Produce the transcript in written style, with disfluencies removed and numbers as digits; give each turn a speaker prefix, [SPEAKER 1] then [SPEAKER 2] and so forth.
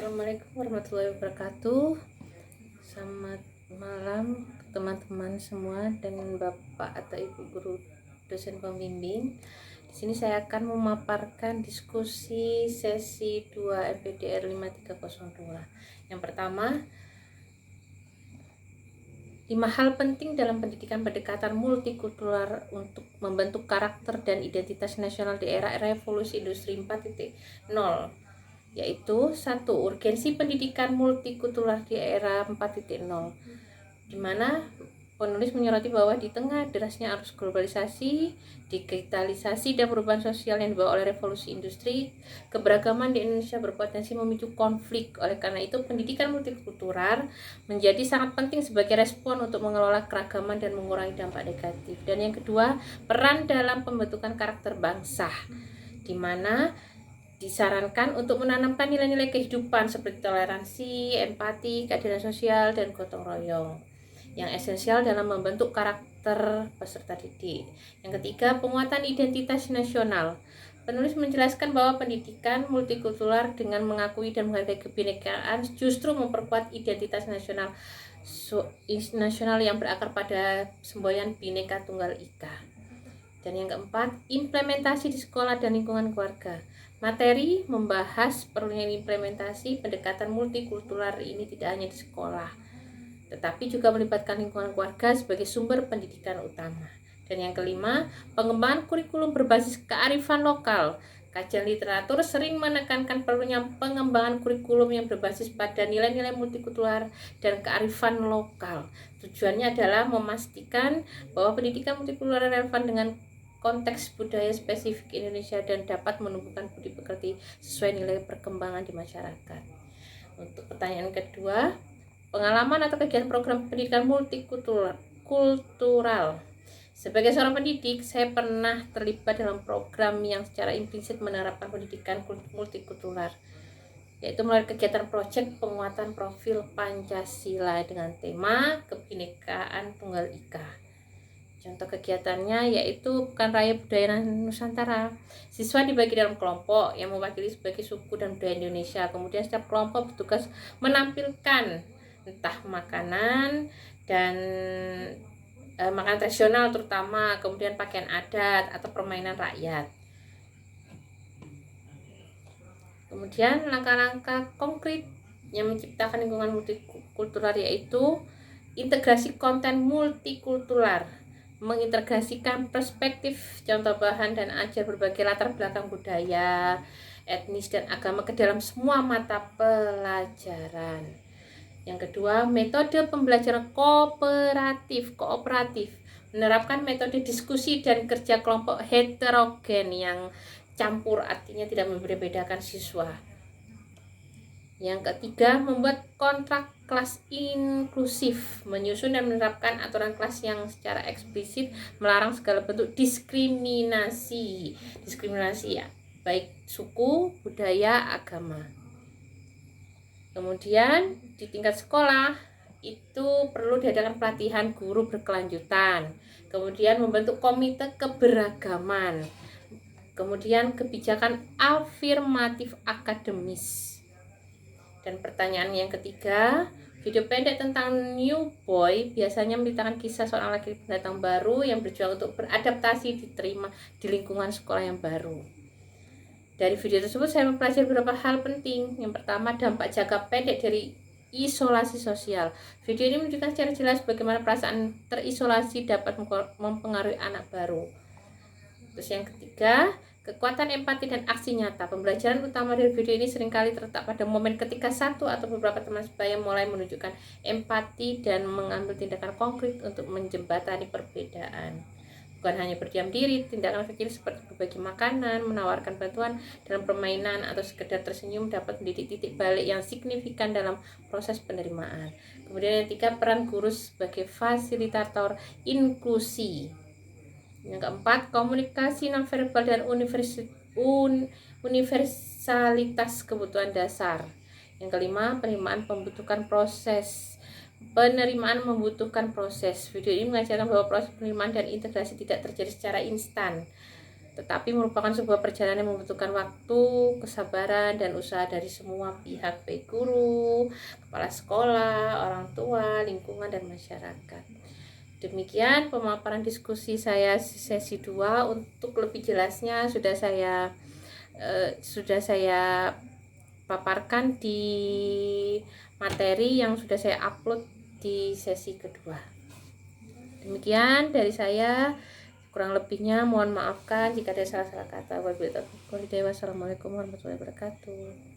[SPEAKER 1] Assalamualaikum warahmatullahi wabarakatuh. Selamat malam teman-teman semua dan Bapak atau Ibu guru dosen pembimbing. Di sini saya akan memaparkan diskusi sesi 2 MPDR 5302. Yang pertama, 5 hal penting dalam pendidikan pendekatan multikultural untuk membentuk karakter dan identitas nasional di era revolusi industri 4.0, yaitu 1. Urgensi pendidikan multikultural di era 4.0, di mana penulis menyoroti bahwa di tengah derasnya arus globalisasi, digitalisasi, dan perubahan sosial yang dibawa oleh revolusi industri, keberagaman di Indonesia berpotensi memicu konflik. Oleh karena itu, pendidikan multikultural menjadi sangat penting sebagai respon untuk mengelola keragaman dan mengurangi dampak negatif. Dan yang kedua, peran dalam pembentukan karakter bangsa, di mana disarankan untuk menanamkan nilai-nilai kehidupan seperti toleransi, empati, keadilan sosial, dan gotong royong yang esensial dalam membentuk karakter peserta didik. Yang ketiga, penguatan identitas nasional. Penulis menjelaskan bahwa pendidikan multikultural dengan mengakui dan menghargai kebinekaan justru memperkuat identitas nasional yang berakar pada semboyan Bhinneka Tunggal Ika. Dan yang keempat, implementasi di sekolah dan lingkungan keluarga. Materi membahas perlunya implementasi pendekatan multikultural ini tidak hanya di sekolah, tetapi juga melibatkan lingkungan keluarga sebagai sumber pendidikan utama. Dan yang kelima, pengembangan kurikulum berbasis kearifan lokal. Kajian literatur sering menekankan perlunya pengembangan kurikulum yang berbasis pada nilai-nilai multikultural dan kearifan lokal. Tujuannya adalah memastikan bahwa pendidikan multikultural relevan dengan konteks budaya spesifik Indonesia dan dapat menumbuhkan budi pekerti sesuai nilai perkembangan di masyarakat. Untuk pertanyaan kedua, pengalaman atau kegiatan program pendidikan multikultural. Sebagai seorang pendidik, saya pernah terlibat dalam program yang secara implisit menerapkan pendidikan multikultural, yaitu melalui kegiatan proyek penguatan profil Pancasila dengan tema Kebinekaan Tunggal Ika. Contoh kegiatannya yaitu Pekan Raya Budaya Nusantara. Siswa dibagi dalam kelompok yang mewakili sebagai suku dan budaya Indonesia. Kemudian setiap kelompok bertugas menampilkan entah makanan dan makanan tradisional terutama, kemudian pakaian adat atau permainan rakyat. Kemudian langkah-langkah konkret yang menciptakan lingkungan multikultural yaitu integrasi konten multikultural, mengintegrasikan perspektif, contoh bahan, dan ajar berbagai latar belakang budaya, etnis, dan agama ke dalam semua mata pelajaran. Yang kedua, metode pembelajaran kooperatif, menerapkan metode diskusi dan kerja kelompok heterogen yang campur, artinya tidak membedakan siswa. Yang ketiga, membuat kontrak kelas inklusif, menyusun dan menerapkan aturan kelas yang secara eksplisit melarang segala bentuk diskriminasi ya, baik suku, budaya, agama. Kemudian di tingkat sekolah itu perlu diadakan pelatihan guru berkelanjutan, kemudian membentuk komite keberagaman, kemudian kebijakan afirmatif akademis. Dan pertanyaan yang ketiga, video pendek tentang New Boy biasanya menceritakan kisah seorang laki-laki pendatang baru yang berjuang untuk beradaptasi diterima di lingkungan sekolah yang baru. Dari video tersebut saya mempelajari beberapa hal penting. Yang pertama, dampak jangka pendek dari isolasi sosial. Video ini menunjukkan secara jelas bagaimana perasaan terisolasi dapat mempengaruhi anak baru. Terus yang ketiga, kekuatan empati dan aksi nyata. Pembelajaran utama dari video ini seringkali terletak pada momen ketika satu atau beberapa teman sebaya mulai menunjukkan empati dan mengambil tindakan konkret untuk menjembatani perbedaan. Bukan hanya berdiam diri, tindakan kecil seperti berbagi makanan, menawarkan bantuan dalam permainan, atau sekedar tersenyum dapat mendidik titik balik yang signifikan dalam proses penerimaan. Kemudian yang ketiga, peran guru sebagai fasilitator inklusi. Yang keempat, komunikasi nonverbal dan universalitas kebutuhan dasar. Yang kelima, penerimaan membutuhkan proses. Video ini mengajarkan bahwa proses penerimaan dan integrasi tidak terjadi secara instan. tetapi merupakan sebuah perjalanan yang membutuhkan waktu, kesabaran, dan usaha dari semua pihak, baik guru, kepala sekolah, orang tua, lingkungan, dan masyarakat. Demikian pemaparan diskusi saya sesi 2. Untuk lebih jelasnya sudah saya paparkan di materi yang sudah saya upload di sesi kedua. Demikian dari saya, kurang lebihnya mohon maafkan jika ada salah-salah kata. Wassalamualaikum warahmatullahi wabarakatuh.